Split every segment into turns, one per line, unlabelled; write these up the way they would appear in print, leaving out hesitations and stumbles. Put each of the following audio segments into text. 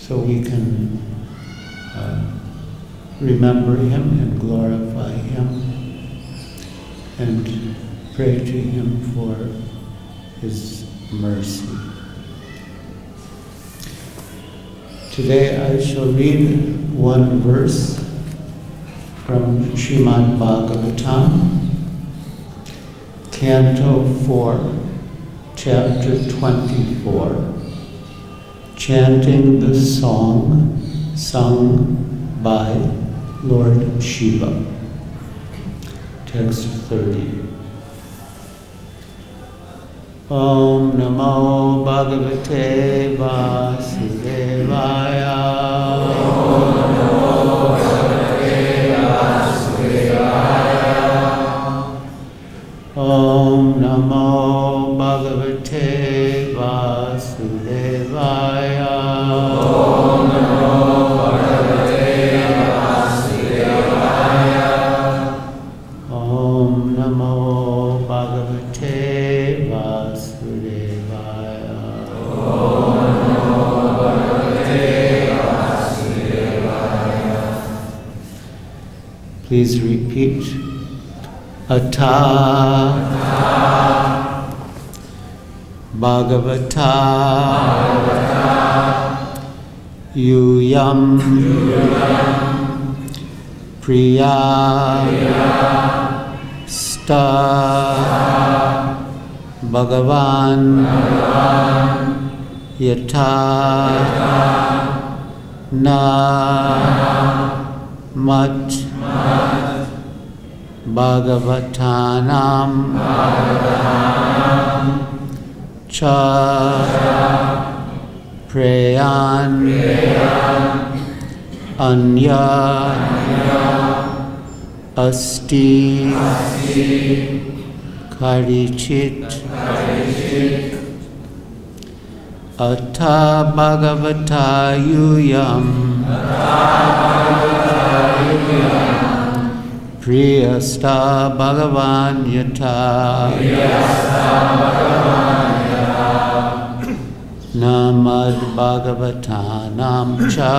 so we can remember him and glorify him and pray to him for his mercy. Today I shall read one verse from Srimad Bhagavatam, Canto 4, Chapter 24, chanting the song sung by Lord Shiva. Text 30. Om Namo Bhagavate Vasudevaya. Om Namo Bhagavate Vasudevaya. Om Namo Bhagavate Vasudevaya. Om Namo Bhagavate Vasudevaya. Om Namo Bhagavate Vasudevaya. Om Namo Bhagavate Vasudevaya. Please repeat. Atha Bhagavata Yuyam Priya Sta Bhagavan Yatha Na Mat Bhagavatanam Cha Prayan Anya Asti Karichit Atha Bhagavata Yuyam Priyasta Bhagavan Yatha Namad Bhagavatanam Cha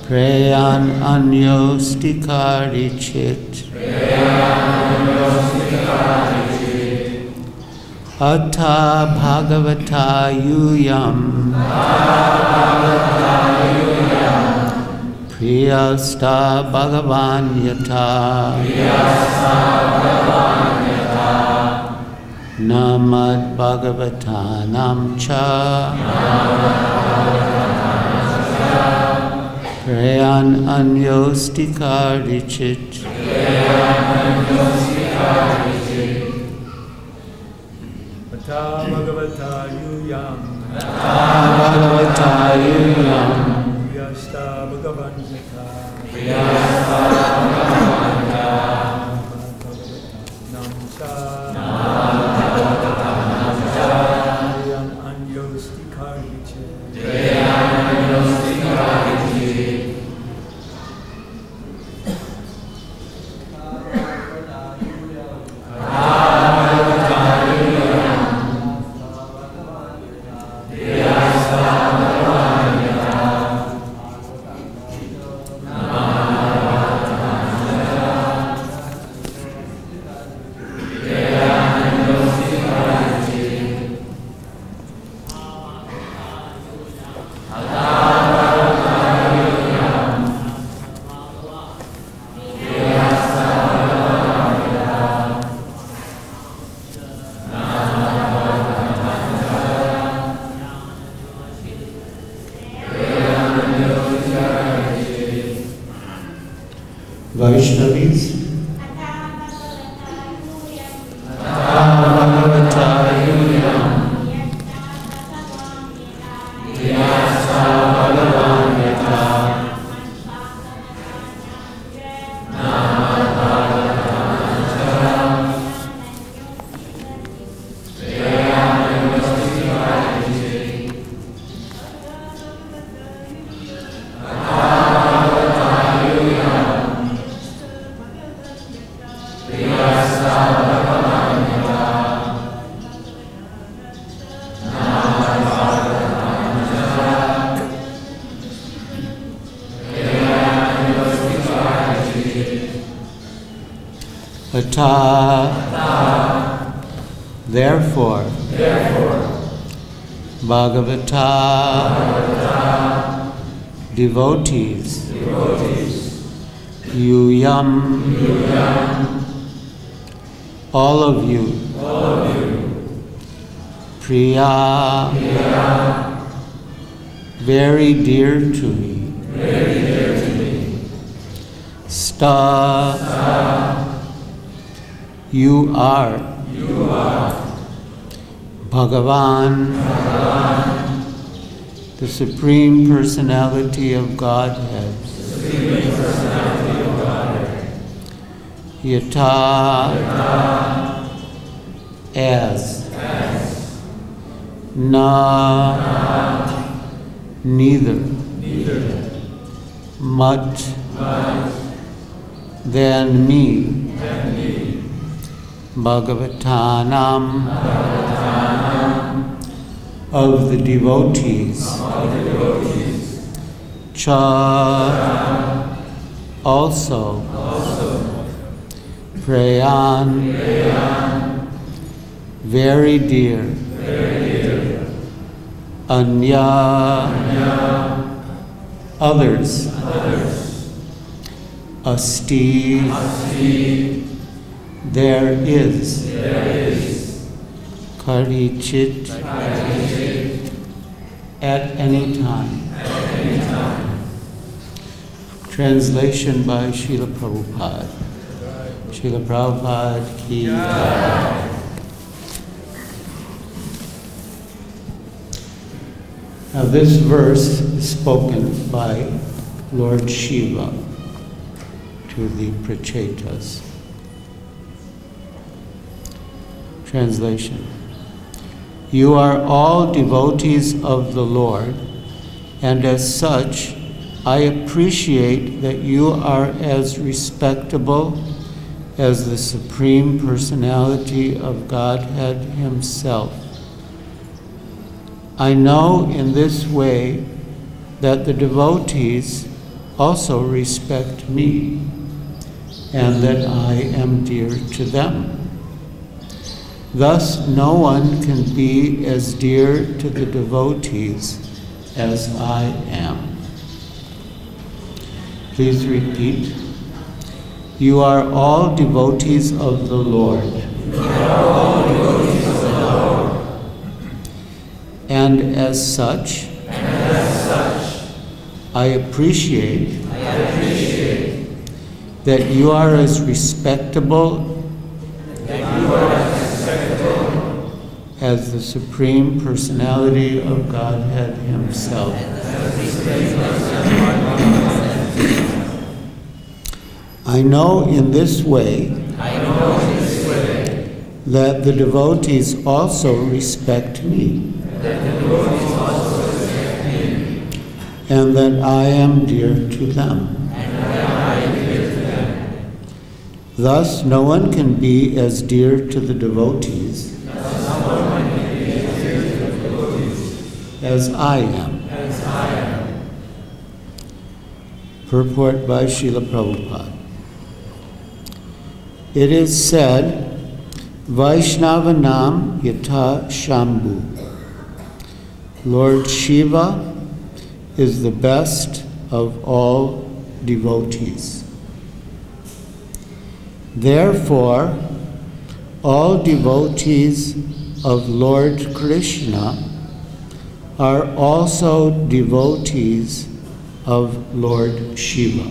Prayan Anyostikari Chit Atha Bhagavata Yuyam Priyasta Bhagavan Yatha Namad Bhagavatanam Cha Prayan Anyostikari Chit.
Atha Bhagavata Yuyam Priyasta Bhagavan Yatha Prayan Anyostikari Chit.
Yata, therefore, Bhagavata, devotees, Yuyam, all of you, Priya, very dear to me, Sta, you are, Bhagavan, the Supreme Personality of Godhead, Yata, as, Na, neither, Mat, than me, Bhagavatanam, of the devotees, Cha, also, Prayan, very dear, Anya, others, Asti, there is, Karichit, at any time. Translation by Srila Prabhupada. Srila Prabhupada ki jai. Now this verse is spoken by Lord Shiva to the Prachetas. Translation. You are all devotees of the Lord, and as such, I appreciate that you are as respectable as the Supreme Personality of Godhead Himself. I know in this way that the devotees also respect me, and that I am dear to them. Thus, no one can be as dear to the devotees as I am. Please repeat. You are all devotees of the Lord. And as such, I appreciate that you are as respectable as the Supreme Personality of Godhead Himself. I know in this way that the devotees also respect me, and that I am dear to them. Thus, no one can be as dear to the devotees as I am. Purport by Srila Prabhupada. It is said, Vaishnavanam yata Shambhu. Lord Shiva is the best of all devotees. Therefore, all devotees of Lord Krishna are also devotees of Lord Shiva.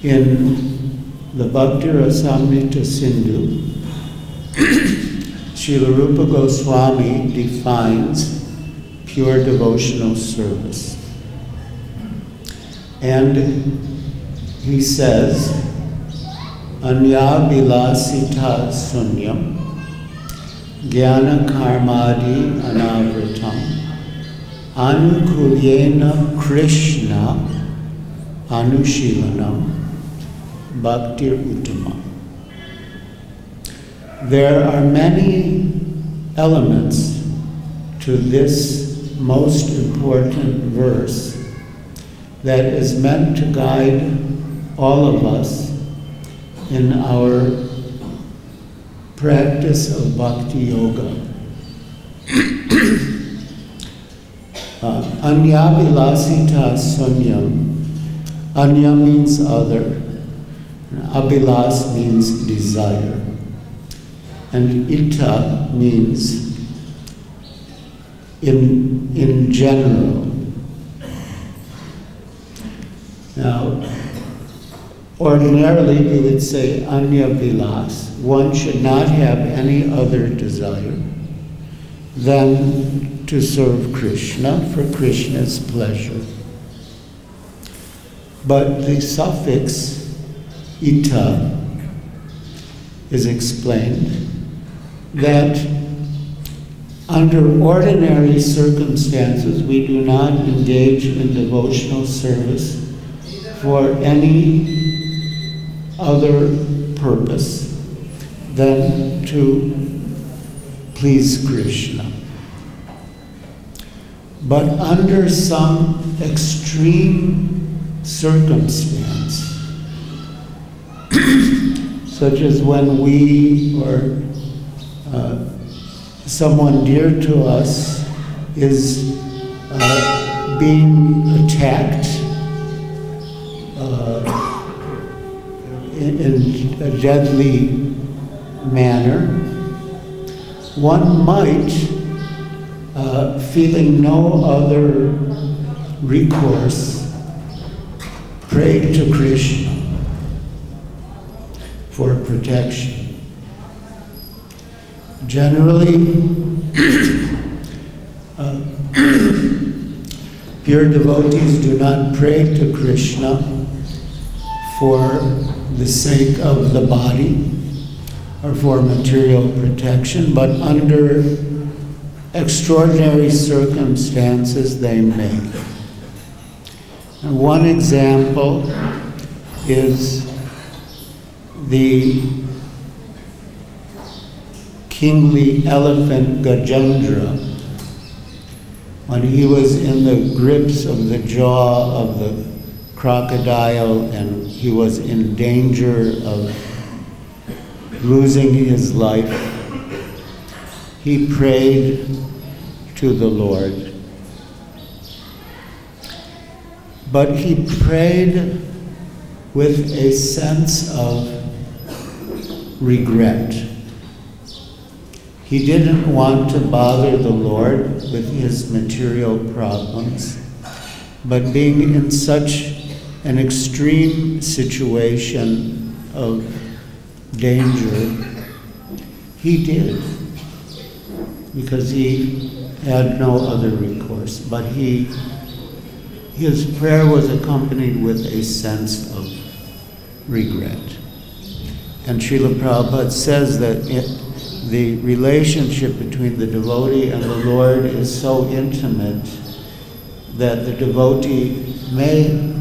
In the Bhakti Rasamrita Sindhu, Srila Rupa Goswami defines pure devotional service. And he says, Anya vilasita sunyam, jnana karmadi anavritam, anukulyena Krishna anushilanam bhaktir uttama. There are many elements to this most important verse that is meant to guide all of us in our practice of bhakti yoga. Anyabilasita sunyam. Anya means other. Abhilas means desire. And ita means in general. Now, ordinarily we would say anya vilas. One should not have any other desire than to serve Krishna for Krishna's pleasure. But the suffix ita is explained that under ordinary circumstances we do not engage in devotional service for any other purpose than to please Krishna. But under some extreme circumstance, such as when we or someone dear to us is being attacked in a deadly manner, one might, feeling no other recourse, pray to Krishna for protection. Generally, pure devotees do not pray to Krishna for the sake of the body or for material protection, but under extraordinary circumstances they may. And one example is the kingly elephant Gajendra, when he was in the grips of the jaw of the crocodile and he was in danger of losing his life, he prayed to the Lord. But he prayed with a sense of regret. He didn't want to bother the Lord with his material problems, but being in such an extreme situation of danger, he did, because he had no other recourse. But his prayer was accompanied with a sense of regret. And Srila Prabhupada says that the relationship between the devotee and the Lord is so intimate that the devotee may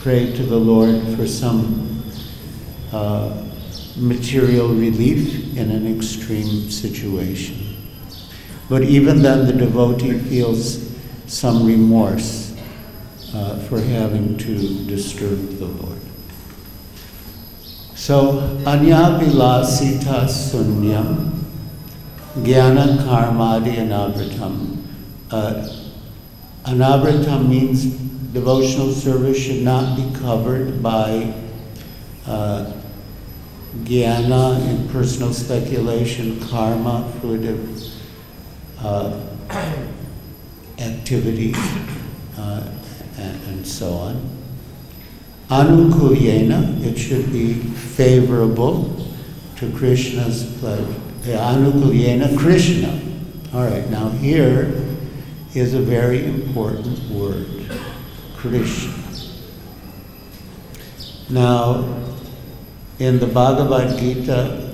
pray to the Lord for some material relief in an extreme situation. But even then the devotee feels some remorse for having to disturb the Lord. So, anyabilasita sunyam, jnana karmadi anavritam. Anavritam means devotional service should not be covered by jnana in personal speculation, karma, fruitive activity, and so on. Anukulyena, it should be favorable to Krishna's pleasure. Anukulyena, Krishna. All right, now here is a very important word, Krishna. Now, in the Bhagavad Gita,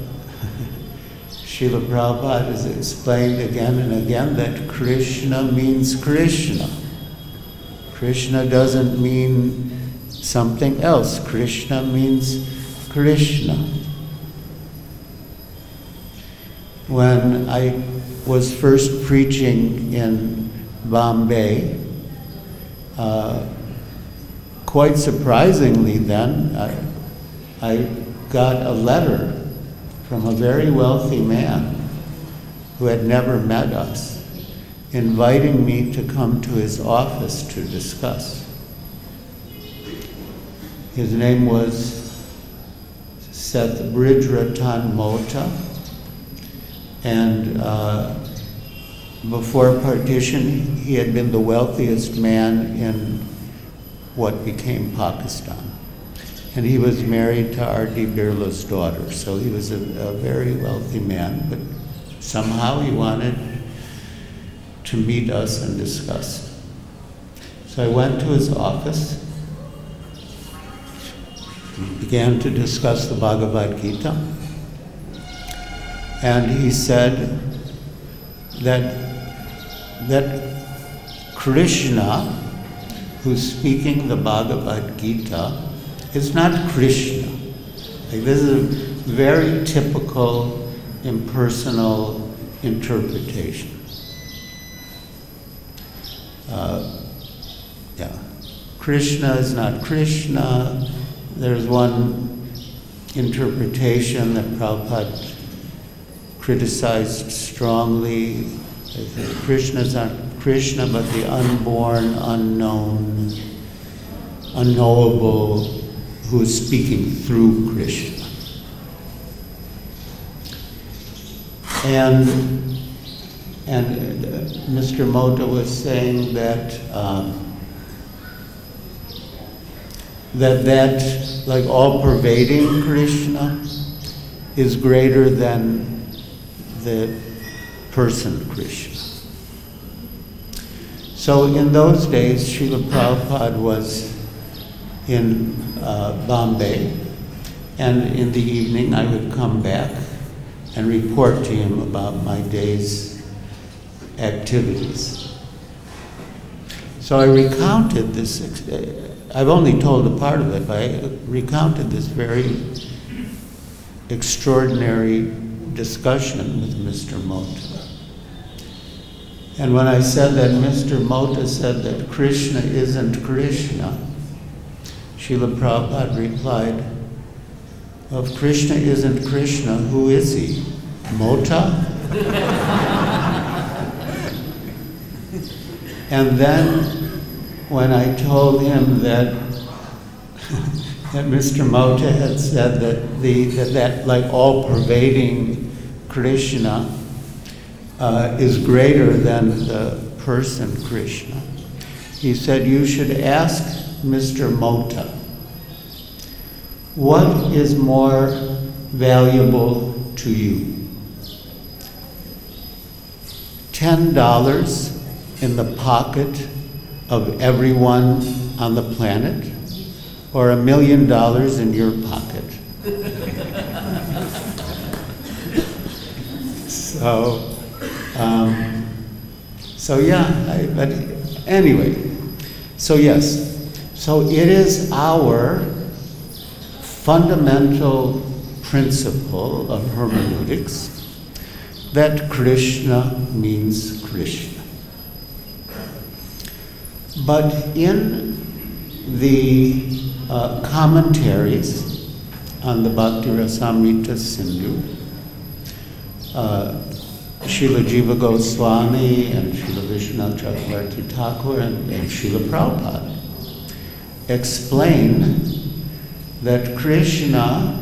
Srila Prabhupada has explained again and again that Krishna means Krishna. Krishna doesn't mean something else. Krishna means Krishna. When I was first preaching in Bombay, quite surprisingly then, I got a letter from a very wealthy man who had never met us, inviting me to come to his office to discuss. His name was Seth Bridgerton Mota, and before partition, he had been the wealthiest man in what became Pakistan. And he was married to R.D. Birla's daughter, so he was a very wealthy man, but somehow he wanted to meet us and discuss. So I went to his office. We began to discuss the Bhagavad Gita. And he said that Krishna, who's speaking the Bhagavad Gita, is not Krishna. Like, this is a very typical impersonal interpretation. Krishna is not Krishna. There's one interpretation that Prabhupada criticized strongly. Krishna is not Krishna, but the unborn, unknown, unknowable, who is speaking through Krishna. And Mr. Mota was saying that that like all-pervading Krishna is greater than the person Krishna. So in those days, Srila Prabhupada was in Bombay, and in the evening I would come back and report to him about my day's activities. So I recounted this, I've only told a part of it, but I recounted this very extraordinary discussion with Mr. Mota. And when I said that Mr. Mota said that Krishna isn't Krishna, Srila Prabhupada replied, well, if Krishna isn't Krishna, who is he? Mota? And then when I told him that that Mr. Mota had said that like all-pervading Krishna is greater than the person Krishna, he said, you should ask Mr. Mota, what is more valuable to you? $10 in the pocket of everyone on the planet, or $1 million in your pocket? So yeah, but anyway, so yes, so it is our fundamental principle of hermeneutics that Krishna means Krishna. But in the commentaries on the Bhakti Rasamrita Sindhu, Srila Jiva Goswami and Srila Vishwanath Chakravarti Thakur and Srila Prabhupada explain that Krishna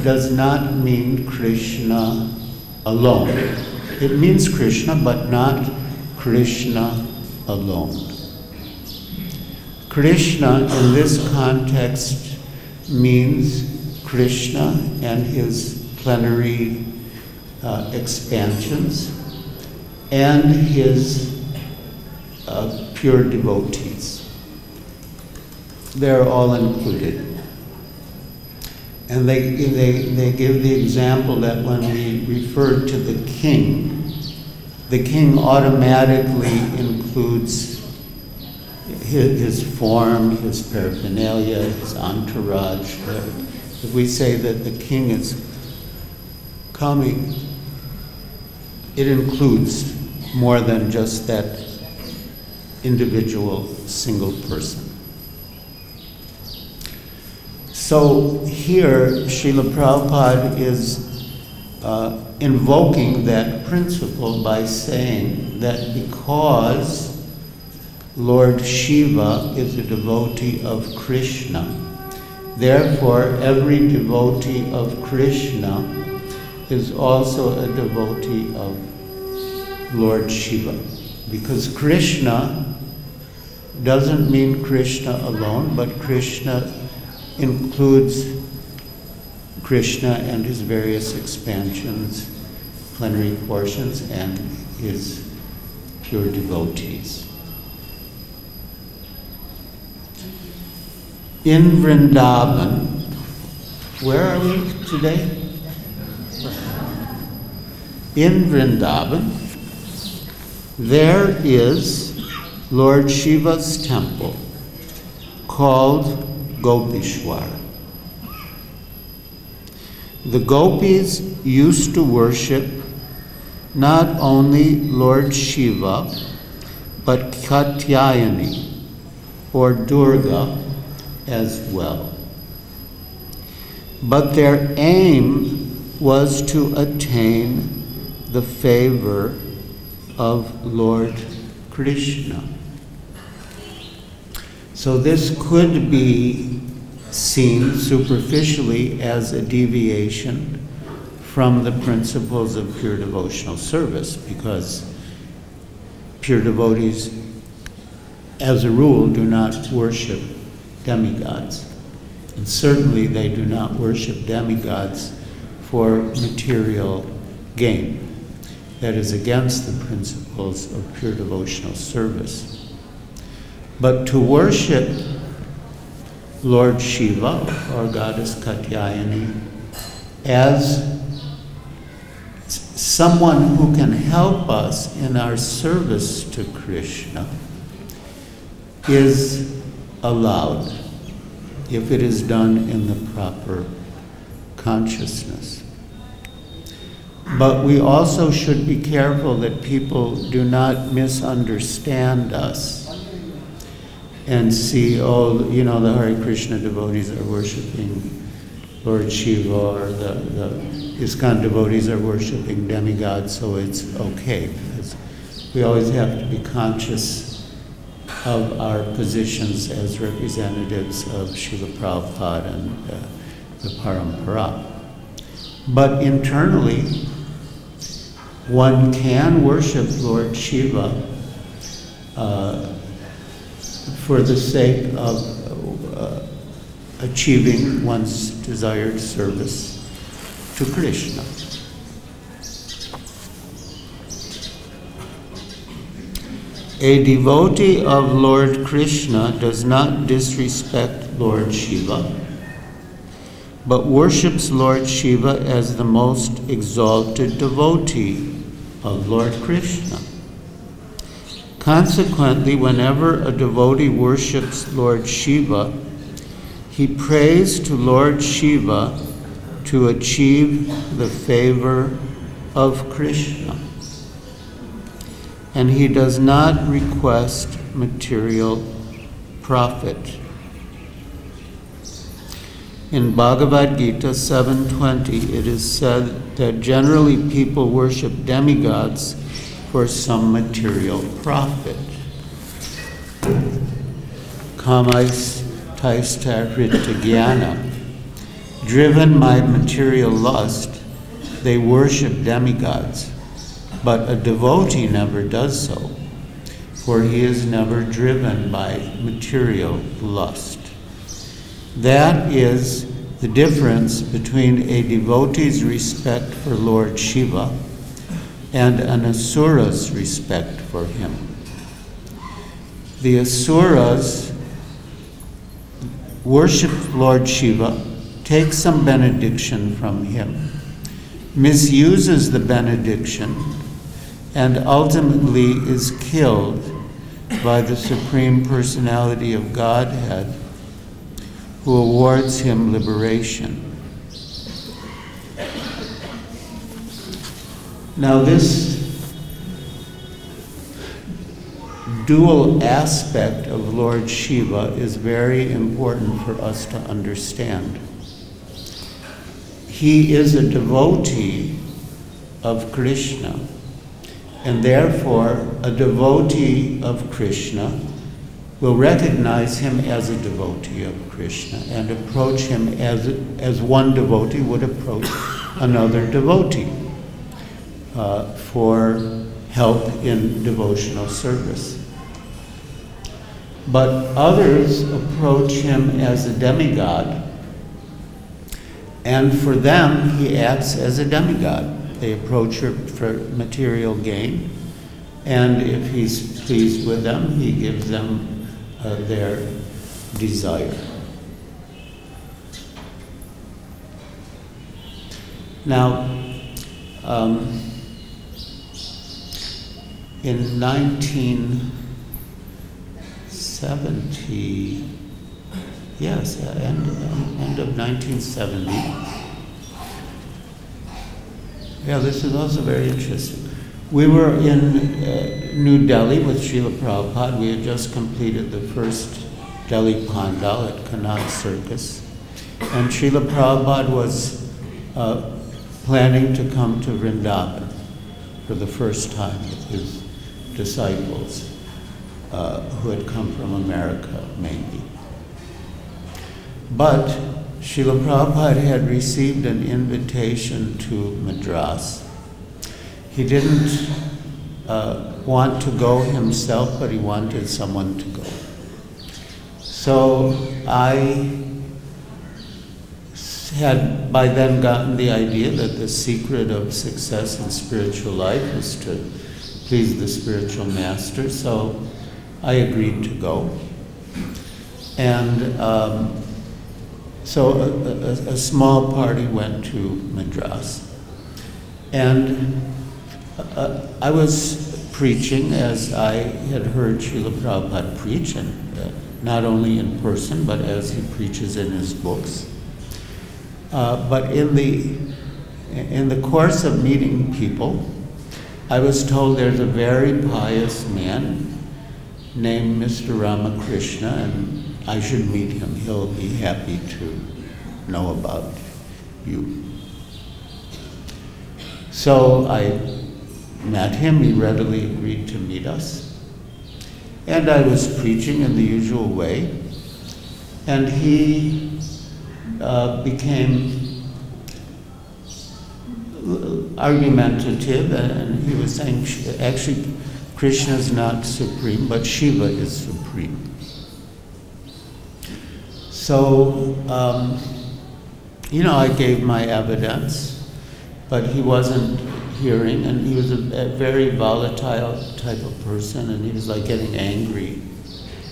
does not mean Krishna alone. It means Krishna, but not Krishna alone. Krishna in this context means Krishna and his plenary expansions and his pure devotees. They're all included. And they give the example that when we refer to the king automatically includes his form, his paraphernalia, his entourage. If we say that the king is coming, it includes more than just that individual single person. So here, Srila Prabhupada is invoking that principle by saying that because Lord Shiva is a devotee of Krishna, therefore every devotee of Krishna is also a devotee of Lord Shiva. Because Krishna doesn't mean Krishna alone, but Krishna includes Krishna and his various expansions, plenary portions, and his pure devotees. In Vrindavan, where are we today? In Vrindavan, there is Lord Shiva's temple called Gopishwar. The gopis used to worship not only Lord Shiva, but Katyayani, or Durga, as well. But their aim was to attain the favor of Lord Krishna. So this could be seen superficially as a deviation from the principles of pure devotional service, because pure devotees, as a rule, do not worship demigods. And certainly they do not worship demigods for material gain. That is against the principles of pure devotional service. But to worship Lord Shiva, or Goddess Katyayani, as someone who can help us in our service to Krishna, is allowed if it is done in the proper consciousness. But we also should be careful that people do not misunderstand us and see, oh, you know, the Hare Krishna devotees are worshiping Lord Shiva, or the ISKCON devotees are worshiping demigods, so it's okay. Because we always have to be conscious of our positions as representatives of Srila Prabhupada and the Parampara. But internally, one can worship Lord Shiva for the sake of achieving one's desired service to Krishna. A devotee of Lord Krishna does not disrespect Lord Shiva, but worships Lord Shiva as the most exalted devotee of Lord Krishna. Consequently, whenever a devotee worships Lord Shiva, he prays to Lord Shiva to achieve the favor of Krishna. And he does not request material profit. In Bhagavad Gita 7:20, it is said that generally people worship demigods for some material profit. Kamais taista hrita jnana. Driven by material lust, they worship demigods. But a devotee never does so, for he is never driven by material lust. That is the difference between a devotee's respect for Lord Shiva and an asura's respect for him. The asuras worship Lord Shiva, take some benediction from him, misuses the benediction, and ultimately is killed by the Supreme Personality of Godhead, who awards him liberation. Now this dual aspect of Lord Shiva is very important for us to understand. He is a devotee of Krishna, and therefore a devotee of Krishna will recognize him as a devotee of Krishna and approach him as one devotee would approach another devotee for help in devotional service. But others approach him as a demigod, and for them he acts as a demigod. They approach her for material gain, and if he's pleased with them, he gives them their desire. Now, in 1970, yes, end of 1970. Yeah, this is also very interesting. We were in New Delhi with Srila Prabhupada. We had just completed the first Delhi Pandal at Connaught Circus. And Srila Prabhupada was planning to come to Vrindavan for the first time with his disciples, who had come from America mainly. But Srila Prabhupada had received an invitation to Madras. He didn't want to go himself, but he wanted someone to go. So I had by then gotten the idea that the secret of success in spiritual life is to please the spiritual master, so I agreed to go. And so a small party went to Madras. And I was preaching as I had heard Srila Prabhupada preach, and not only in person, but as he preaches in his books. But in the course of meeting people, I was told there's a very pious man named Mr. Ramakrishna, and I should meet him. He'll be happy to know about you. So I met him. He readily agreed to meet us. And I was preaching in the usual way, and he became argumentative, and he was saying, actually, Krishna is not supreme, but Shiva is supreme. So, I gave my evidence, but he wasn't hearing, and he was a very volatile type of person, and he was like getting angry.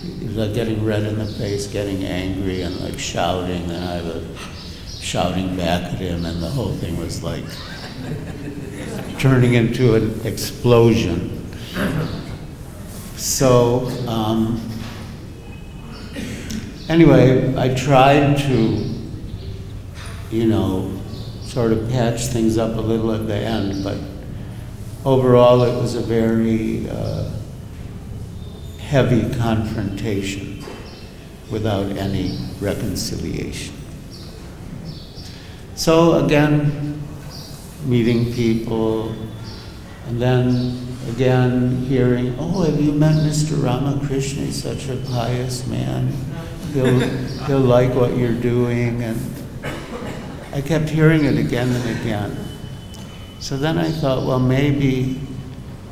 He was like getting red in the face, getting angry, and like shouting, and I was shouting back at him, and the whole thing was like turning into an explosion. So, anyway, I tried to, sort of patch things up a little at the end, but overall it was a very heavy confrontation without any reconciliation. So again, meeting people, and then again hearing, oh, have you met Mr. Ramakrishna? He's such a pious man. He'll like what you're doing. And I kept hearing it again and again. So then I thought, well, maybe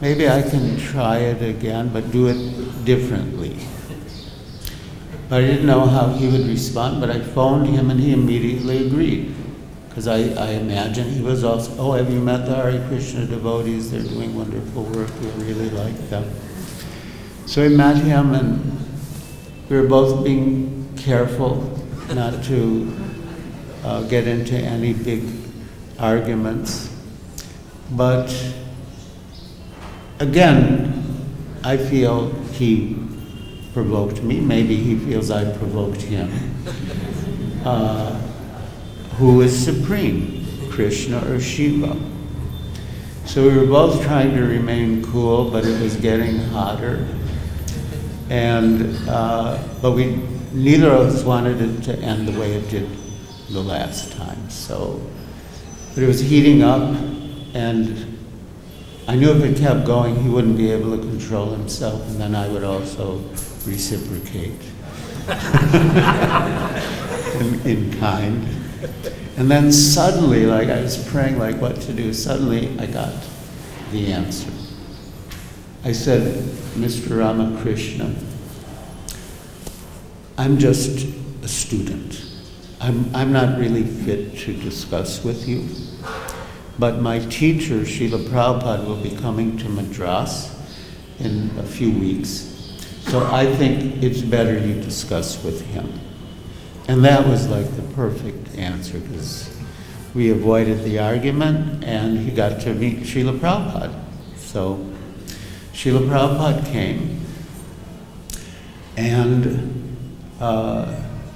I can try it again, but do it differently. But I didn't know how he would respond, but I phoned him and he immediately agreed. Because I imagine he was also, oh, have you met the Hare Krishna devotees? They're doing wonderful work. We really like them. So I met him, and we were both being careful not to get into any big arguments. But again, I feel he provoked me. Maybe he feels I provoked him. Who is supreme, Krishna or Shiva? So we were both trying to remain cool, but it was getting hotter. And, but neither of us wanted it to end the way it did the last time. So, but it was heating up, and I knew if it kept going, he wouldn't be able to control himself, and then I would also reciprocate in kind. And then suddenly, like I was praying like what to do, suddenly I got the answer. I said, Mr. Ramakrishna, I'm just a student. I'm not really fit to discuss with you, but my teacher, Srila Prabhupada, will be coming to Madras in a few weeks, so I think it's better you discuss with him. And that was like the perfect answer, because we avoided the argument, and he got to meet Srila Prabhupada. So Srila Prabhupada came, and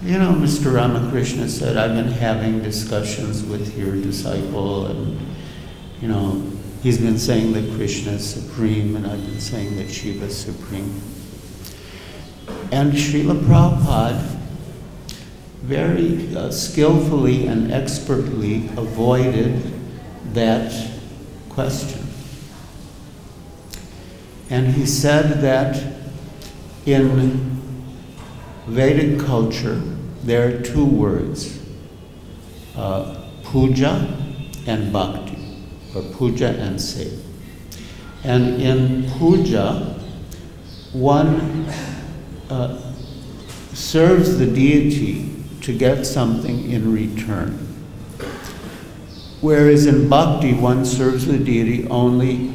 you know, Mr. Ramakrishna said, I've been having discussions with your disciple, and, you know, he's been saying that Krishna is supreme, and I've been saying that Shiva is supreme. And Srila Prabhupada very skillfully and expertly avoided that question. And he said that in Vedic culture, there are two words, puja and bhakti, or puja and seva. And in puja, one serves the deity to get something in return. Whereas in bhakti, one serves the deity only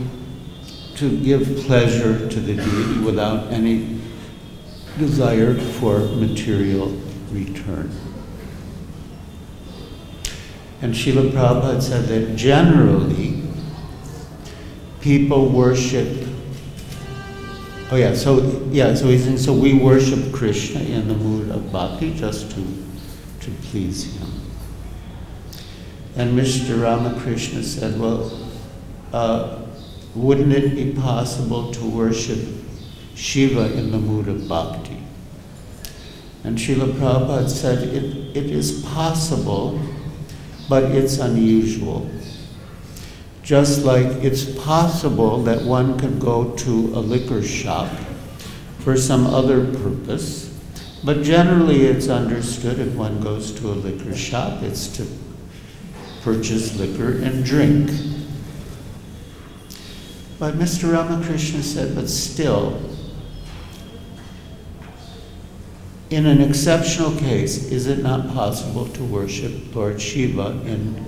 to give pleasure to the deity without any desire for material return. And Srila Prabhupada said that generally people worship, so he's saying, so we worship Krishna in the mood of bhakti just to please him. And Mr. Ramakrishna said, well, wouldn't it be possible to worship Shiva in the mood of bhakti? And Srila Prabhupada said, it is possible, but it's unusual. Just like it's possible that one could go to a liquor shop for some other purpose, but generally it's understood if one goes to a liquor shop, it's to purchase liquor and drink. But Mr. Ramakrishna said, but still, in an exceptional case, is it not possible to worship Lord Shiva in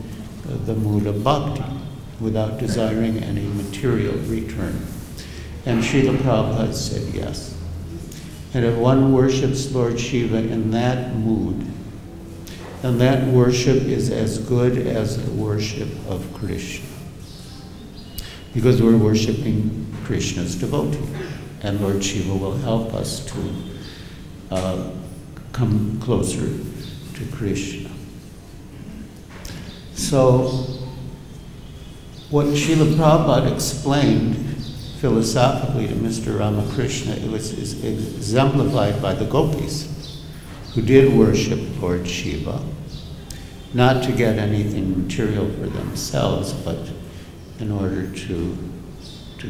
the mood of bhakti without desiring any material return? And Srila Prabhupada said yes. And if one worships Lord Shiva in that mood, then that worship is as good as the worship of Krishna. Because we're worshiping Krishna's devotee, and Lord Shiva will help us to come closer to Krishna. So, what Srila Prabhupada explained philosophically to Mr. Ramakrishna, it was exemplified by the gopis, who did worship Lord Shiva, not to get anything material for themselves, but in order to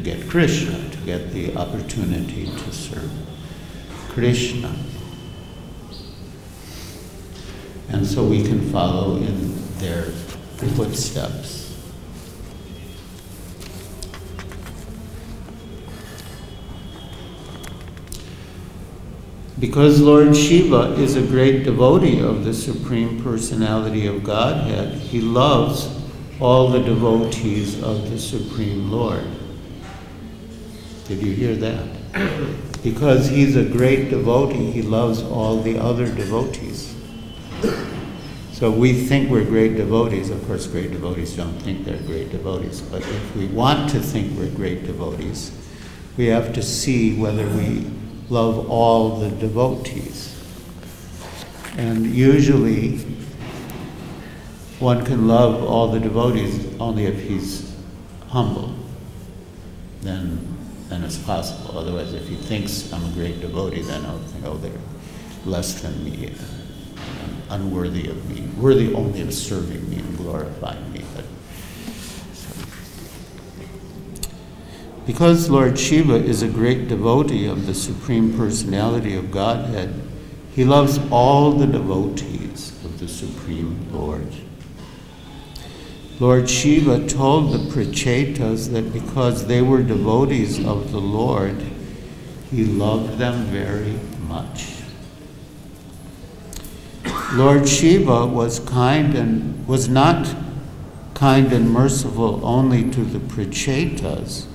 get Krishna, to get the opportunity to serve Krishna. And so we can follow in their footsteps. Because Lord Shiva is a great devotee of the Supreme Personality of Godhead, he loves all the devotees of the Supreme Lord. Did you hear that? Because he's a great devotee, he loves all the other devotees. So we think we're great devotees. Of course, great devotees don't think they're great devotees. But if we want to think we're great devotees, we have to see whether we love all the devotees. And usually, one can love all the devotees only if he's humble. Then as possible. Otherwise, if he thinks I'm a great devotee, then I'll think, oh, they're less than me, unworthy of me, worthy only of serving me and glorifying me. But, because Lord Shiva is a great devotee of the Supreme Personality of Godhead, he loves all the devotees of the Supreme Lord. Lord Shiva told the Prachetas that because they were devotees of the Lord, he loved them very much. Lord Shiva was not kind and merciful only to the Prachetas.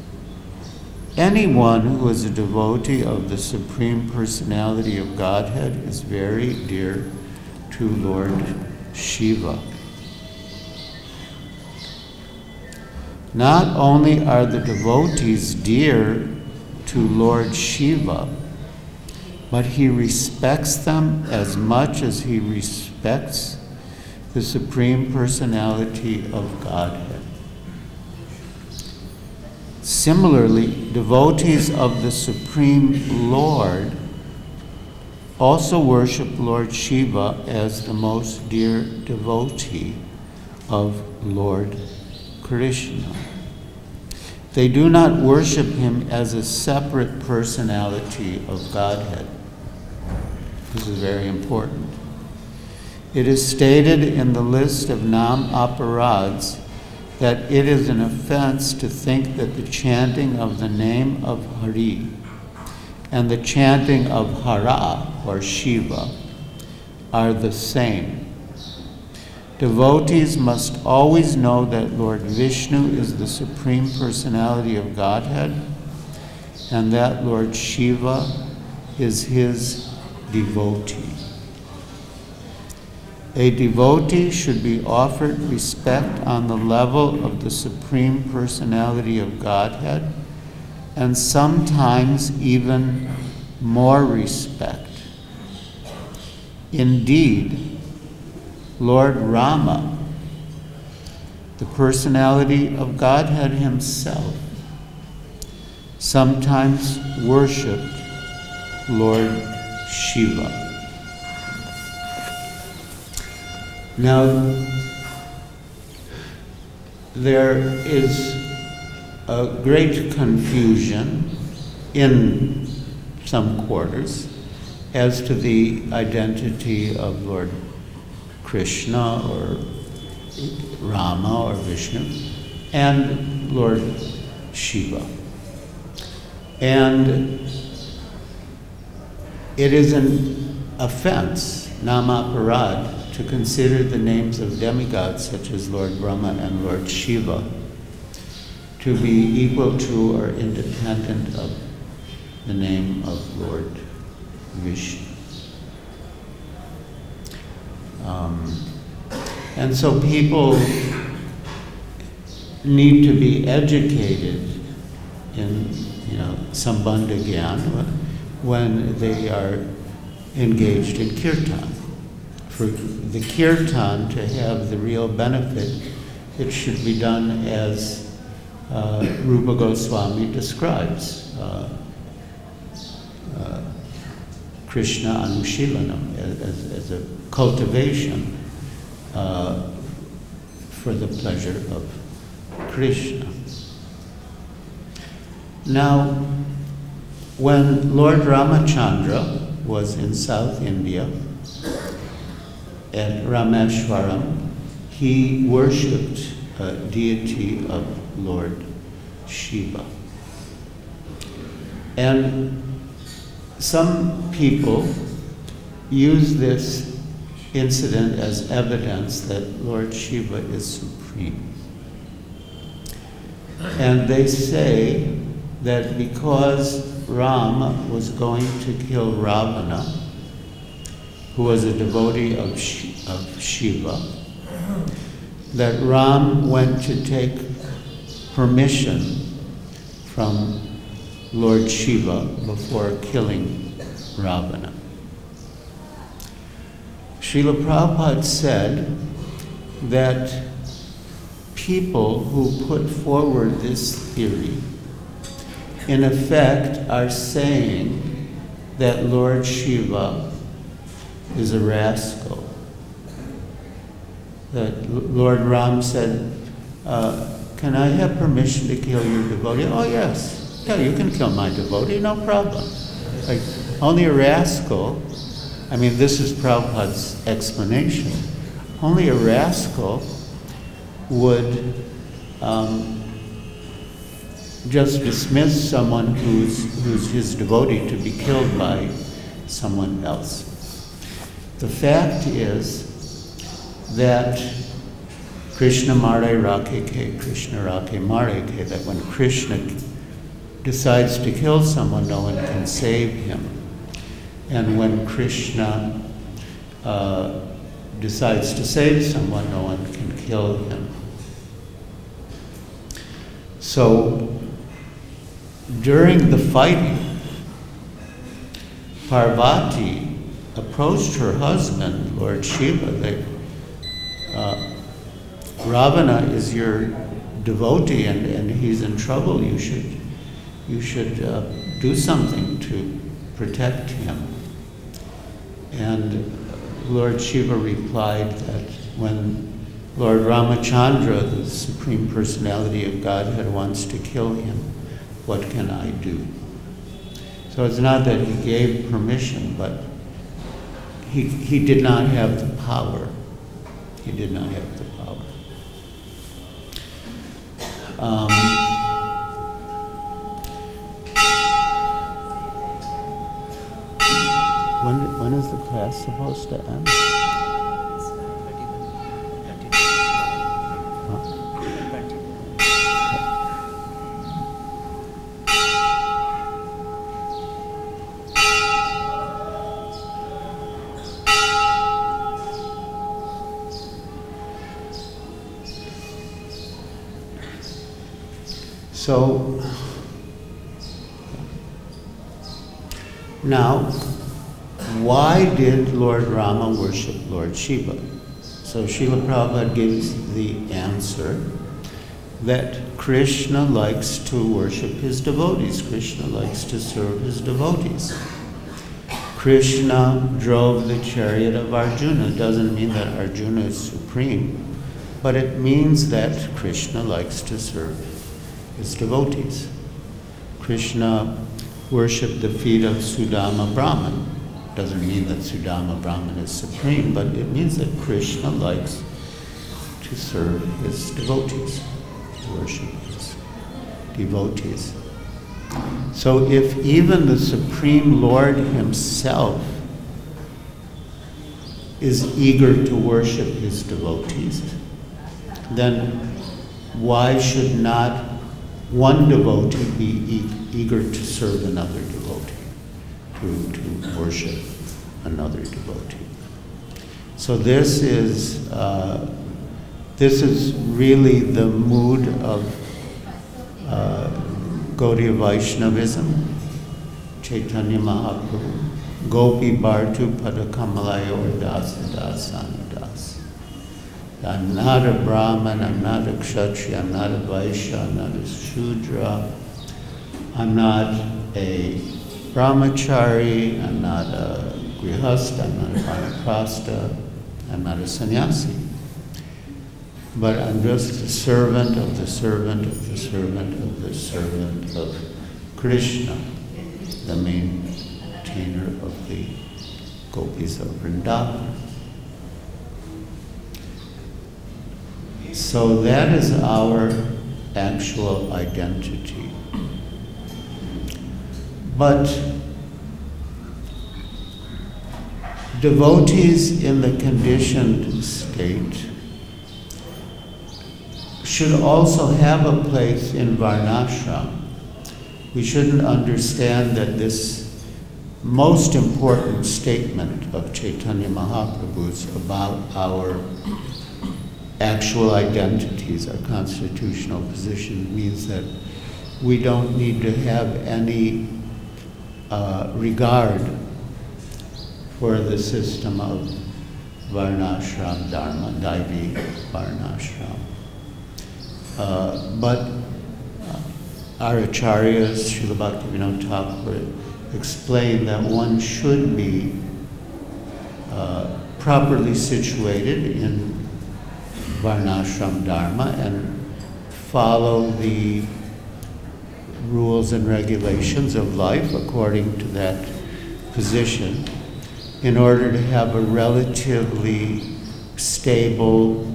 Anyone who is a devotee of the Supreme Personality of Godhead is very dear to Lord Shiva. Not only are the devotees dear to Lord Shiva, but he respects them as much as he respects the Supreme Personality of Godhead. Similarly, devotees of the Supreme Lord also worship Lord Shiva as the most dear devotee of Lord Krishna. They do not worship him as a separate personality of Godhead. This is very important. It is stated in the list of Nam Aparads that it is an offense to think that the chanting of the name of Hari and the chanting of Hara, or Shiva, are the same. Devotees must always know that Lord Vishnu is the Supreme Personality of Godhead and that Lord Shiva is his devotee. A devotee should be offered respect on the level of the Supreme Personality of Godhead, and sometimes even more respect. Indeed, Lord Rama, the personality of Godhead himself, sometimes worshipped Lord Shiva. Now, there is a great confusion in some quarters as to the identity of Lord Krishna or Rama or Vishnu and Lord Shiva. And it is an offense, namaparad, to consider the names of demigods such as Lord Brahma and Lord Shiva to be equal to or independent of the name of Lord Vishnu. And so people need to be educated in, Sambandha Gyan when they are engaged in kirtan. For the kirtan to have the real benefit, it should be done as Rupa Goswami describes, Krishna Anushilanam, as a cultivation for the pleasure of Krishna. Now, when Lord Ramachandra was in South India, at Rameshwaram, he worshipped a deity of Lord Shiva. And some people use this incident as evidence that Lord Shiva is supreme. And they say that because Rama was going to kill Ravana, who was a devotee of Shiva, that Ram went to take permission from Lord Shiva before killing Ravana. Srila Prabhupada said that people who put forward this theory in effect, are saying that Lord Shiva is a rascal. That Lord Ram said, can I have permission to kill your devotee? Oh, yes. Yeah, you can kill my devotee, no problem. Like, only a rascal, I mean, this is Prabhupada's explanation, only a rascal would just dismiss someone who's his devotee to be killed by someone else. The fact is that Krishna mare rakhe ke, Krishna rakhe mare ke, that when Krishna decides to kill someone, no one can save him. And when Krishna decides to save someone, no one can kill him. So, during the fighting, Parvati approached her husband, Lord Shiva, that Ravana is your devotee and he's in trouble. You should do something to protect him. And Lord Shiva replied that when Lord Ramachandra, the Supreme Personality of Godhead, wants to kill him, what can I do? So it's not that he gave permission, but he did not have the power. He did not have the power. When is the class supposed to end? So, now, why did Lord Rama worship Lord Shiva? So Srila Prabhupada gives the answer that Krishna likes to worship his devotees. Krishna likes to serve his devotees. Krishna drove the chariot of Arjuna. It doesn't mean that Arjuna is supreme, but it means that Krishna likes to serve his devotees. Krishna worshipped the feet of Sudama Brahman. Doesn't mean that Sudama Brahman is supreme, but it means that Krishna likes to serve his devotees, to worship his devotees. So if even the Supreme Lord himself is eager to worship his devotees, then why should not one devotee be eager to serve another devotee, to worship another devotee? So this is really the mood of Gaudiya Vaishnavism. Chaitanya Mahaprabhu, Gopi Bhartu Padakamalaya Dasa Dasanudas. I'm not a Brahman, I'm not a Kshatriya, I'm not a Vaishya, I'm not a Shudra, I'm not a Brahmachari, I'm not a Grihastha, I'm not a Vanaprastha, I'm not a sannyasi. But I'm just a servant of the servant of the servant of the servant of Krishna, the maintainer of the gopis of Vrindavan. So that is our actual identity. But devotees in the conditioned state should also have a place in Varnashram. We shouldn't understand that this most important statement of Chaitanya Mahaprabhu's about our actual identities, our constitutional position, means that we don't need to have any regard for the system of Varnashram Dharma, Daivi Varnashram. But our acharyas, Srila Bhaktivinoda Thakur, explained that one should be properly situated in Varnashram Dharma and follow the rules and regulations of life according to that position in order to have a relatively stable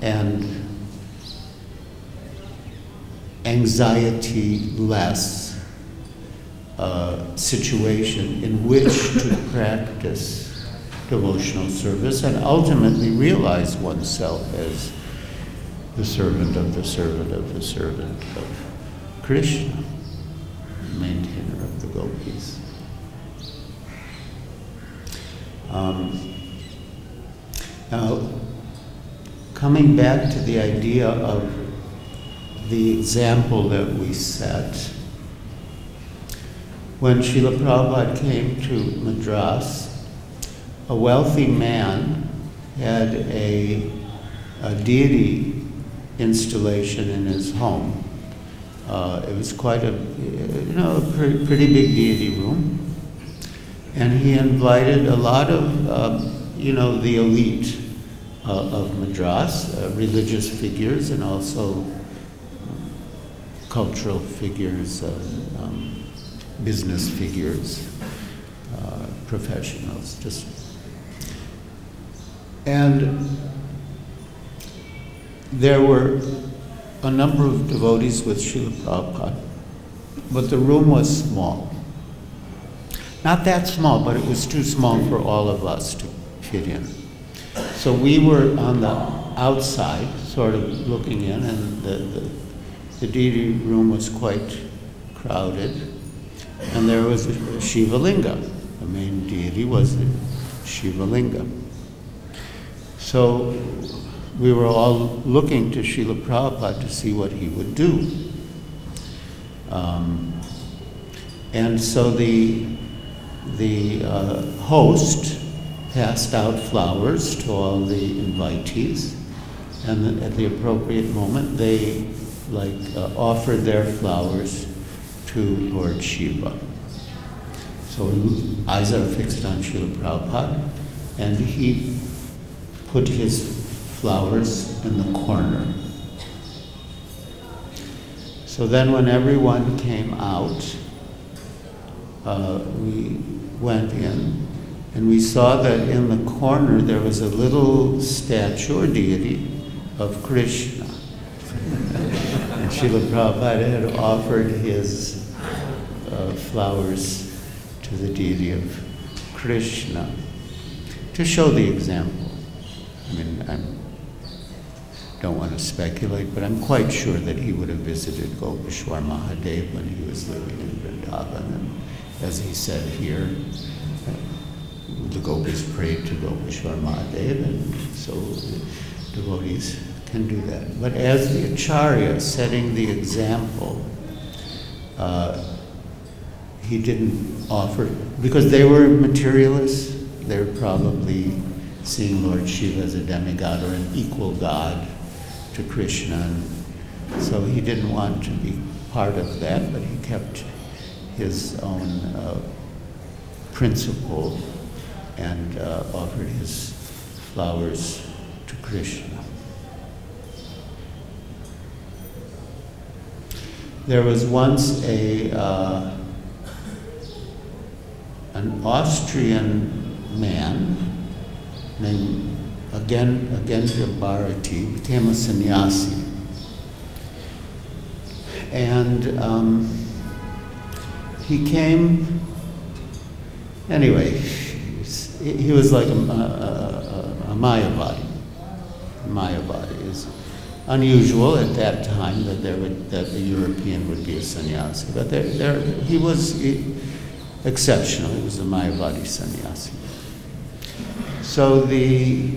and anxiety-less situation in which to practice devotional service and ultimately realize oneself as the servant of the servant of the servant of Krishna, maintainer of the gopis. Now, coming back to the idea of the example that we set, when Srila Prabhupada came to Madras, a wealthy man had a deity installation in his home. It was quite a, pretty big deity room. And he invited a lot of, the elite of Madras, religious figures and also cultural figures, business figures, professionals, and there were a number of devotees with Srila Prabhupada, but the room was small. Not that small, but it was too small for all of us to fit in. So we were on the outside, sort of looking in, and the deity room was quite crowded, and there was a Shiva Linga. The main deity was the Shiva Linga. So we were all looking to Srila Prabhupada to see what he would do. And so the host passed out flowers to all the invitees, and at the appropriate moment they offered their flowers to Lord Shiva. So eyes are fixed on Srila Prabhupada, and he put his flowers in the corner. So then when everyone came out, we went in, and we saw that in the corner there was a little statue or deity of Krishna. And Srila Prabhupada had offered his flowers to the deity of Krishna to show the example. I mean, I don't want to speculate, but I'm quite sure that he would have visited Gopeshwar Mahadev when he was living in Vrindavan. And as he said here, the gopis prayed to Gopeshwar Mahadev, and so the devotees can do that. But as the Acharya setting the example, he didn't offer, because they were materialists, they were probably seeing Lord Shiva as a demigod or an equal god to Krishna. And so he didn't want to be part of that, but he kept his own principle and offered his flowers to Krishna. There was once an Austrian man named Agendra Bharati, became a sannyasi. And he came, anyway, he was like a Mayavadi. Mayavadi is unusual at that time that the European would be a sannyasi, but he was exceptional. He was a Mayavadi sannyasi. So the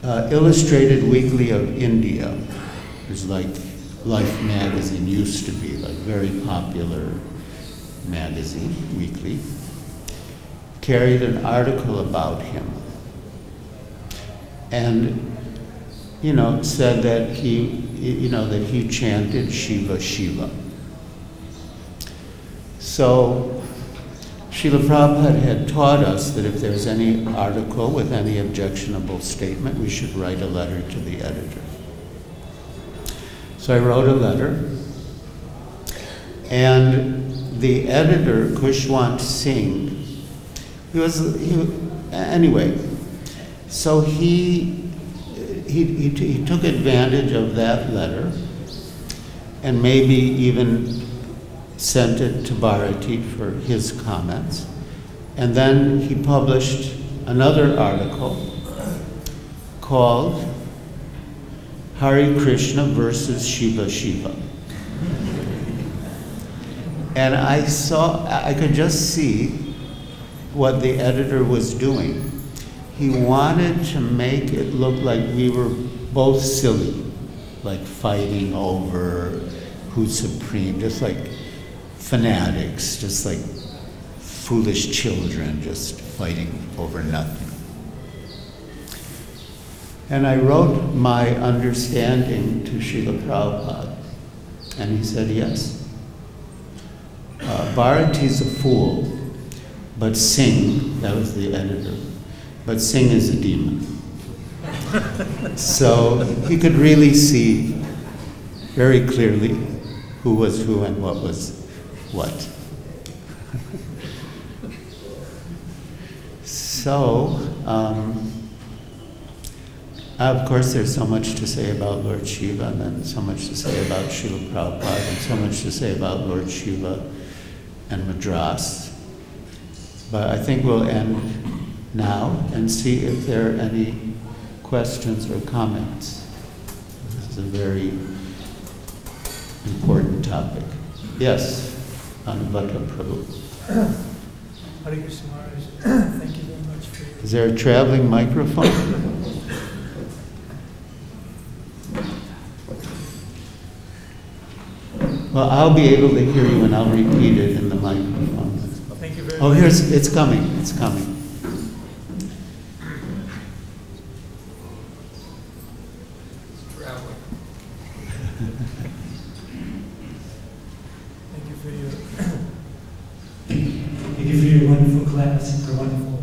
Illustrated Weekly of India is like Life magazine used to be, like very popular magazine, weekly, carried an article about him. And, said that he chanted Shiva, Shiva. So Srila Prabhupada had taught us that if there's any article with any objectionable statement, we should write a letter to the editor. So I wrote a letter, and the editor, Kushwant Singh, anyway, so he took advantage of that letter and maybe even sent it to Bharati for his comments. And then he published another article called Hare Krishna versus Shiva Shiva. And I could just see what the editor was doing. He wanted to make it look like we were both silly, like fighting over who's supreme, just like fanatics, just like foolish children just fighting over nothing. And I wrote my understanding to Srila Prabhupada, and he said yes. Bharati's a fool, but Singh, that was the editor, but Singh is a demon. So he could really see very clearly who was who and what was what. So, of course, there's so much to say about Lord Shiva, and then so much to say about Srila Prabhupada, and so much to say about Lord Shiva and Madras. But I think we'll end now and see if there are any questions or comments. This is a very important topic. Yes, Anubhata Prabhu.
Hare Krishna Maharaj, thank you very much for your...
Is there a traveling microphone? Well, I'll be able to hear you and I'll repeat it in the microphone.
Thank you very much.
Oh, it's coming, it's coming.
Thank you for your wonderful class and for wonderful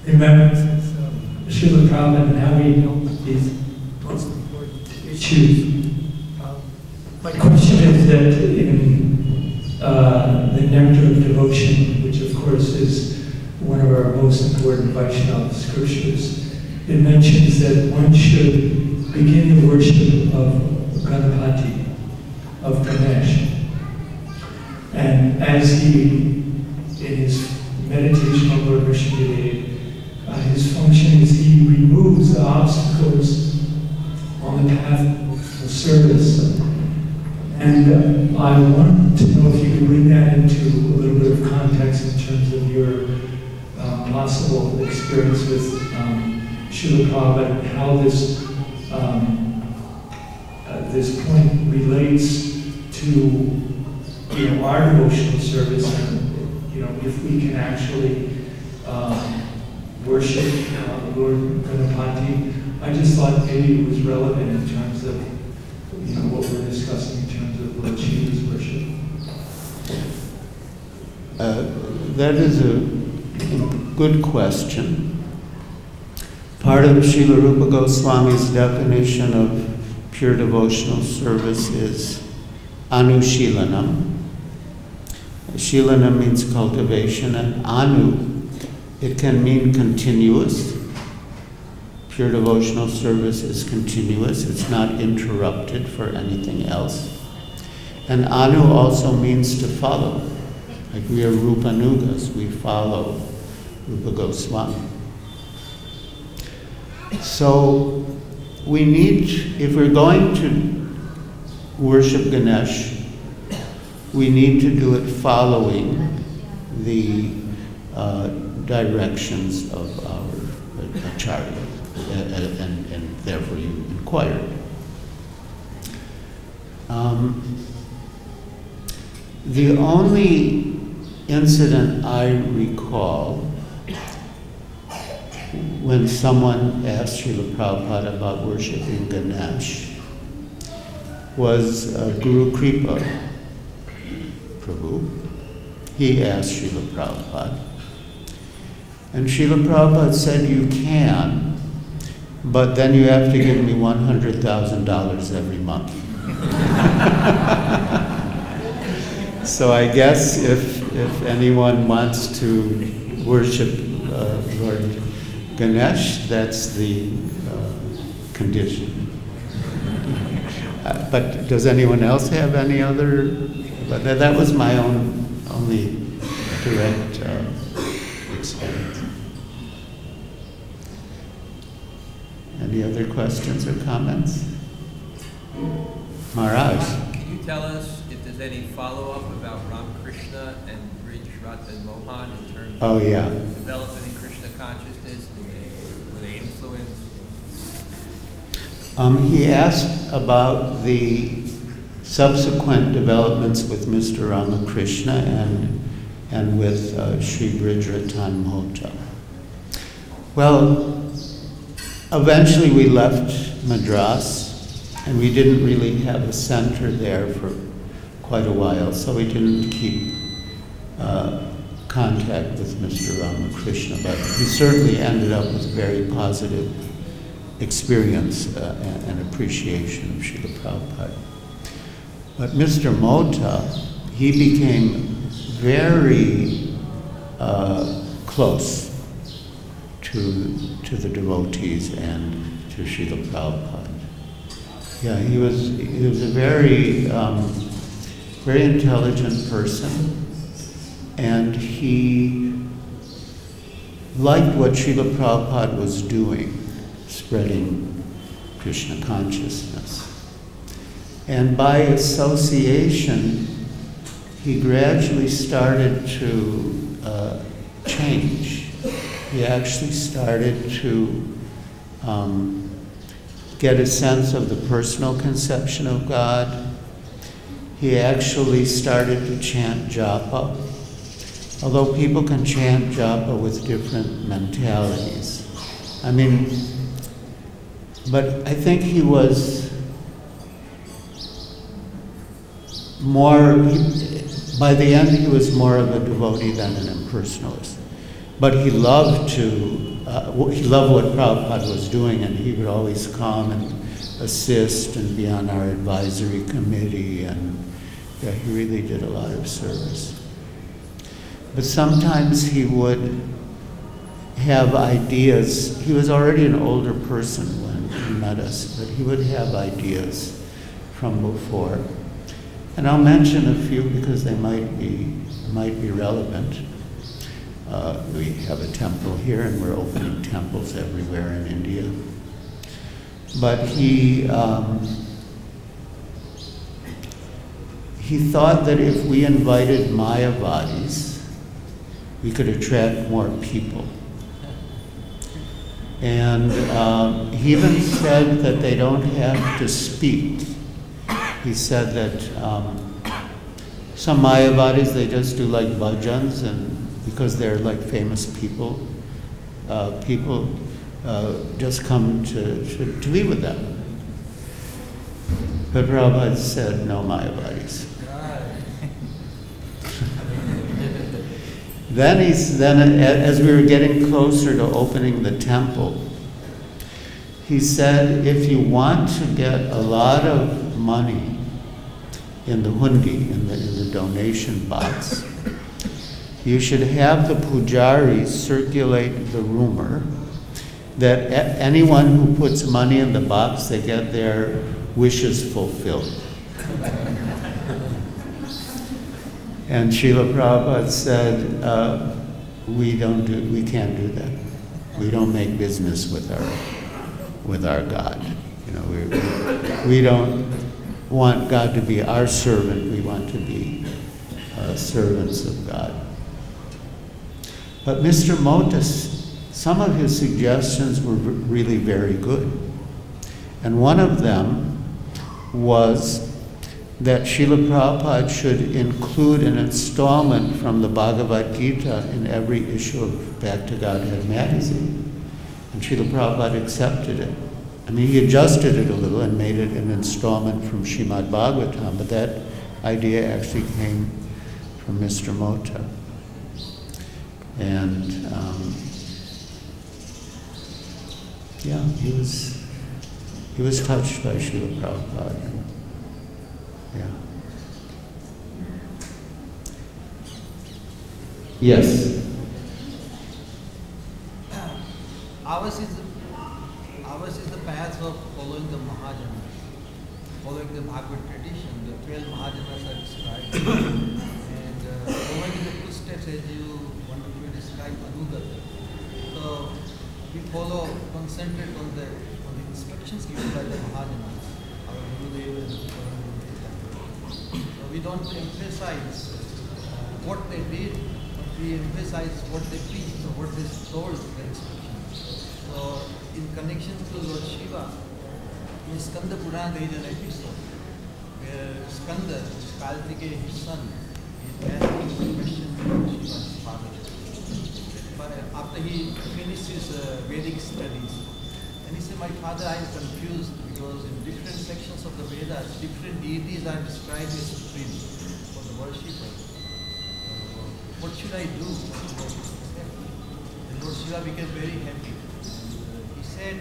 remembrances of Srila Prabhupada and how we dealt with these most important issues. My question is that in the Nectar of Devotion, which of course is one of our most important Vaishnava scriptures, it mentions that one should begin the worship of Ganapati, of Ganesh. And as he, in his meditation on Lord Vrindavan, his function is he removes the obstacles on the path of service. And I want to know if you could bring that into a little bit of context in terms of your possible experience with Srila Prabhupada and how this this point relates to our devotional service, and if we can actually worship Lord Ganapati. I just thought maybe it was relevant in terms of what we're discussing in terms of Lord Shiva's worship.
That is a good question. Part of Srila Rupa Goswami's definition of pure devotional service is Anushilanam. Shilana means cultivation, and anu, it can mean continuous. Pure devotional service is continuous. It's not interrupted for anything else. And anu also means to follow. Like we are Rupanugas, we follow Rupa Goswami. So we need, if we're going to worship Ganesh, we need to do it following the directions of our acharya, and therefore you inquired. The only incident I recall when someone asked Srila Prabhupada about worshiping Ganesh was Guru Kripa. Prabhu. He asked Srila Prabhupada. And Srila Prabhupada said, you can, but then you have to give me $100,000 every month. So I guess if anyone wants to worship Lord Ganesh, that's the condition. But does anyone else have any other? But that was my only direct experience. Any other questions or comments? Maharaj.
Can you tell us if there's any follow-up about Ramakrishna and Brij Ratan Mohan in terms of development in Krishna consciousness? Were they influenced?
He asked about the subsequent developments with Mr. Ramakrishna and with Sri Brij Ratan Mohta. Well, eventually we left Madras, and we didn't really have a center there for quite a while, so we didn't keep contact with Mr. Ramakrishna, but he certainly ended up with a very positive experience and appreciation of Srila Prabhupada. But Mr. Mota, he became very close to the devotees and to Srila Prabhupada. Yeah, he was a very, very intelligent person, and he liked what Srila Prabhupada was doing, spreading Krishna consciousness. And by association, he gradually started to change. He actually started to get a sense of the personal conception of God. He actually started to chant japa, although people can chant japa with different mentalities. I mean, but I think he was more, by the end he was more of a devotee than an impersonalist. But he loved he loved what Prabhupada was doing, and he would always come and assist and be on our advisory committee, and yeah, he really did a lot of service. But sometimes he would have ideas. He was already an older person when he met us, but he would have ideas from before. And I'll mention a few because they might be relevant. We have a temple here, and we're opening temples everywhere in India. But he thought that if we invited Mayavadis, we could attract more people. And he even said that they don't have to speak. He said that some Mayavadis, they just do like bhajans, and because they're like famous people, people just come to be with them. But Prabhupada said, no Mayavadis. Then as we were getting closer to opening the temple, he said, if you want to get a lot of money in the hundi, in the donation box, you should have the pujaris circulate the rumor that anyone who puts money in the box, they get their wishes fulfilled. And Srila Prabhupada said, we can't do that. We don't make business with our God. You know, we don't want God to be our servant. We want to be servants of God. But Mr. Motus, some of his suggestions were really very good. And one of them was that Srila Prabhupada should include an installment from the Bhagavad Gita in every issue of Back to Godhead magazine. And Srila Prabhupada accepted it. I mean, he adjusted it a little and made it an installment from Srimad Bhagavatam, but that idea actually came from Mr. Mota. And yeah, he was touched by Srila Prabhupada. Yeah. Yes.
Ours is the path of following the Mahajanas, following the Bhagavad tradition. The 12 Mahajanas are described, and following the footsteps as you wonderfully described, Anugata. So we follow, concentrate on the instructions given by the Mahajanas, our Gurudev and Guru. So we don't emphasize what they did, but we emphasize what they preached or what they told the instructions. So in connection to Lord Shiva, in Skanda Purana there is an episode where Skanda, Kartikeya, his son, is asking a question to Lord Shiva's father. But after he finished his Vedic studies, and he said, "My father, I am confused because in different sections of the Vedas, different deities are described as supreme for the worshipper. What should I do?" And Lord Shiva became very happy. He said,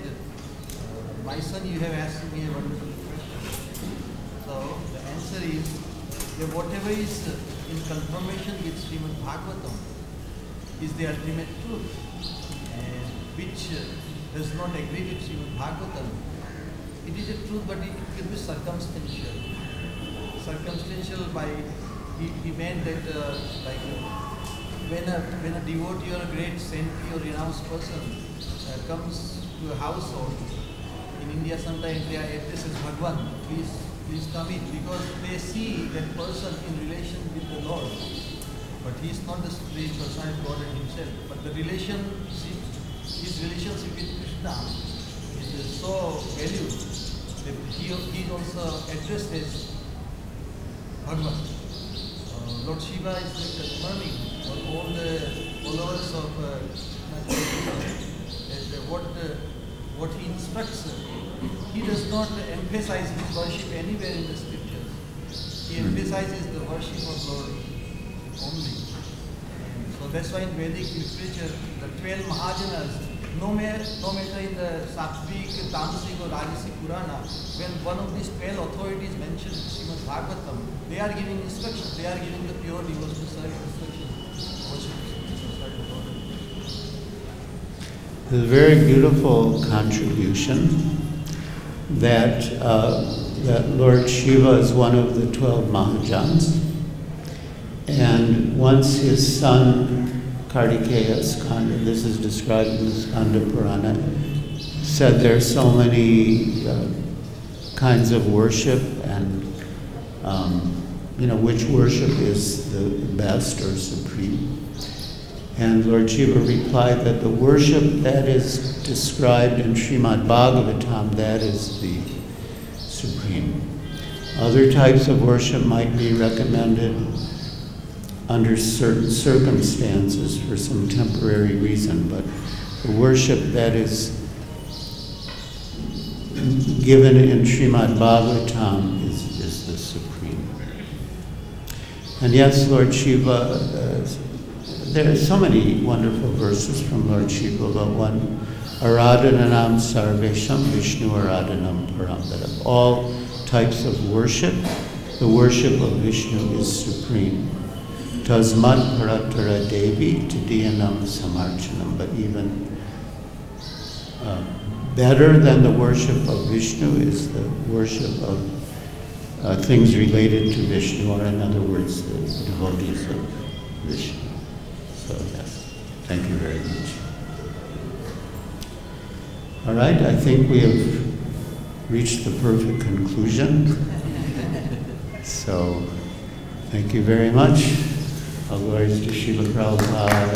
"My son, you have asked me a wonderful question." So the answer is that whatever is in confirmation with Srimad Bhagavatam is the ultimate truth, and which does not agree with Srimad Bhagavatam. It is a truth, but it can be circumstantial. Circumstantial by, he meant that when a devotee or a great saintly or renounced person comes to a household, in India sometimes they are addressed as Bhagwan, please come in, because they see that person in relation with the Lord. But he is not the spiritual son of God himself. But the relationship, his relationship with Krishna is so valued that he is also addressed as Bhagwan. Lord Shiva is confirming for all the followers of what he instructs. He does not emphasize his worship anywhere in the scriptures. He emphasizes the worship of Lord only. And so that's why in Vedic literature, the 12 Mahajanas, no matter in the Satvik, Tamasic or Rajasic Purana, when one of these 12 authorities mentioned Srimad Bhagavatam, they are giving instructions, they are giving the pure devotional service instructions.
It's a very beautiful contribution that Lord Shiva is one of the 12 Mahajans. And once his son Kartikeya, Skanda, this is described in the Skanda Purana, said there are so many kinds of worship, and which worship is the best or supreme. And Lord Shiva replied that the worship that is described in Srimad Bhagavatam, that is the supreme. Other types of worship might be recommended under certain circumstances for some temporary reason, but the worship that is given in Srimad Bhagavatam is the supreme. And yes, Lord Shiva, there are so many wonderful verses from Lord Shiva about one, Aradhananam Sarvesham Vishnu Aradhanam Param, that of all types of worship, the worship of Vishnu is supreme. Tasmat Paratara Devi Tadiyanam Samarchanam, but even better than the worship of Vishnu is the worship of things related to Vishnu, or in other words, the devotees of Vishnu. So yes, thank you very much. All right, I think we have reached the perfect conclusion. So thank you very much. All glories to Srila Prabhupada.